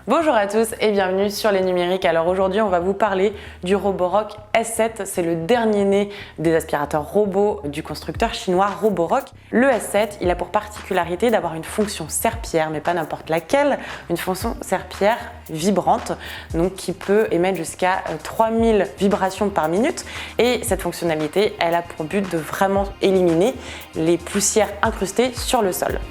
Bonjour à tous et bienvenue sur les numériques. Alors aujourd'hui on va vous parler du Roborock S7, c'est le dernier né des aspirateurs robots du constructeur chinois Roborock. Le S7, il a pour particularité d'avoir une fonction serpillère, mais pas n'importe laquelle, une fonction serpillère vibrante, donc qui peut émettre jusqu'à 3000 vibrations par minute. Et cette fonctionnalité, elle a pour but de vraiment éliminer les poussières incrustées sur le sol.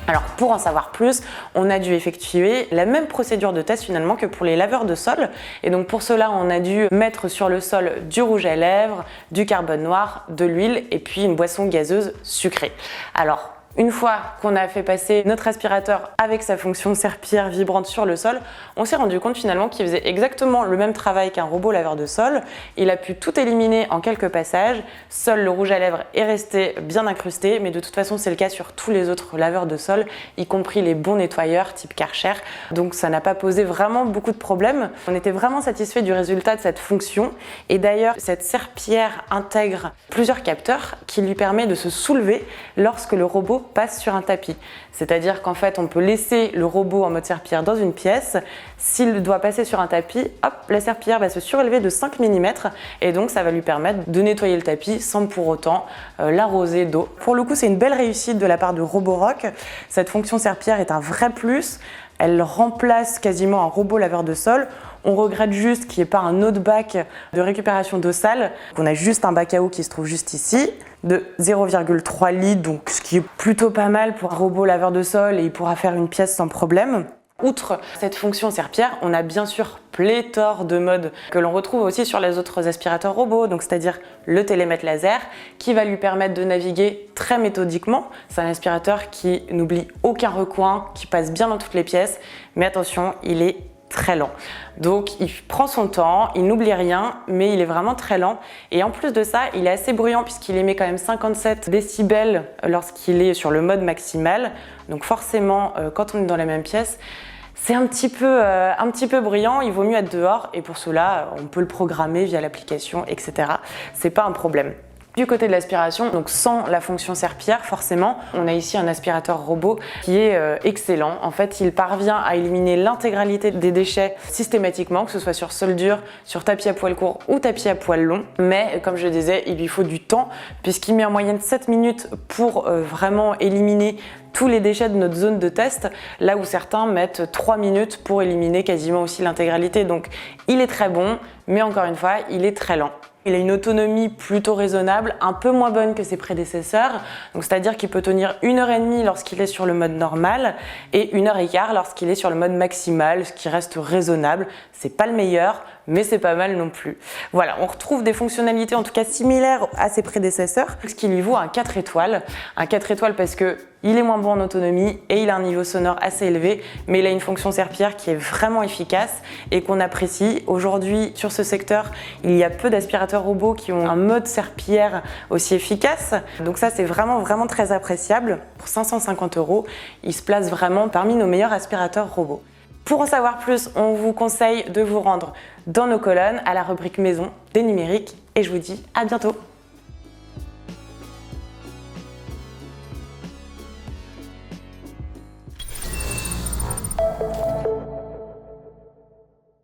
Alors pour en savoir plus, on a dû effectuer la même procédure de test finalement que pour les laveurs de sol. Et donc pour cela, on a dû mettre sur le sol du rouge à lèvres, du carbone noir, de l'huile et puis une boisson gazeuse sucrée. Alors une fois qu'on a fait passer notre aspirateur avec sa fonction serpillière vibrante sur le sol, on s'est rendu compte finalement qu'il faisait exactement le même travail qu'un robot laveur de sol. Il a pu tout éliminer en quelques passages. Seul le rouge à lèvres est resté bien incrusté, mais de toute façon c'est le cas sur tous les autres laveurs de sol, y compris les bons nettoyeurs type Karcher. Donc ça n'a pas posé vraiment beaucoup de problèmes. On était vraiment satisfait du résultat de cette fonction. Et d'ailleurs, cette serpillière intègre plusieurs capteurs qui lui permettent de se soulever lorsque le robot passe sur un tapis. C'est-à-dire qu'en fait, on peut laisser le robot en mode serpillière dans une pièce. S'il doit passer sur un tapis, hop, la serpillière va se surélever de 5 mm et donc ça va lui permettre de nettoyer le tapis sans pour autant l'arroser d'eau. Pour le coup, c'est une belle réussite de la part de Roborock. Cette fonction serpillière est un vrai plus. Elle remplace quasiment un robot laveur de sol. On regrette juste qu'il n'y ait pas un autre bac de récupération d'eau sale. On a juste un bac à eau qui se trouve juste ici, de 0,3 litres, donc ce qui est plutôt pas mal pour un robot laveur de sol et il pourra faire une pièce sans problème. Outre cette fonction serpillière, on a bien sûr pléthore de modes que l'on retrouve aussi sur les autres aspirateurs robots, donc c'est-à-dire le télémètre laser qui va lui permettre de naviguer très méthodiquement. C'est un aspirateur qui n'oublie aucun recoin, qui passe bien dans toutes les pièces, mais attention, il est très lent. Donc il prend son temps, il n'oublie rien, mais il est vraiment très lent. Et en plus de ça, il est assez bruyant puisqu'il émet quand même 57 décibels lorsqu'il est sur le mode maximal. Donc forcément, quand on est dans la même pièce, c'est un petit peu bruyant, il vaut mieux être dehors et pour cela, on peut le programmer via l'application, etc. C'est pas un problème. Du côté de l'aspiration, donc sans la fonction serpillière, forcément, on a ici un aspirateur robot qui est excellent. En fait, il parvient à éliminer l'intégralité des déchets systématiquement, que ce soit sur sol dur, sur tapis à poil court ou tapis à poil long. Mais comme je disais, il lui faut du temps puisqu'il met en moyenne 7 minutes pour vraiment éliminer tous les déchets de notre zone de test, là où certains mettent 3 minutes pour éliminer quasiment aussi l'intégralité. Donc il est très bon, mais encore une fois, il est très lent. Il a une autonomie plutôt raisonnable, un peu moins bonne que ses prédécesseurs, donc c'est-à-dire qu'il peut tenir 1h30 lorsqu'il est sur le mode normal et 1h15 lorsqu'il est sur le mode maximal, ce qui reste raisonnable. C'est pas le meilleur, mais c'est pas mal non plus. Voilà, on retrouve des fonctionnalités en tout cas similaires à ses prédécesseurs, ce qui lui vaut un 4 étoiles. Un 4 étoiles parce que il est moins bon en autonomie et il a un niveau sonore assez élevé, mais il a une fonction serpillière qui est vraiment efficace et qu'on apprécie. Aujourd'hui, sur ce secteur, il y a peu d'aspirateurs robots qui ont un mode serpillière aussi efficace. Donc ça, c'est vraiment très appréciable. Pour 550 €, il se place vraiment parmi nos meilleurs aspirateurs robots. Pour en savoir plus, on vous conseille de vous rendre dans nos colonnes à la rubrique maison des numériques et je vous dis à bientôt.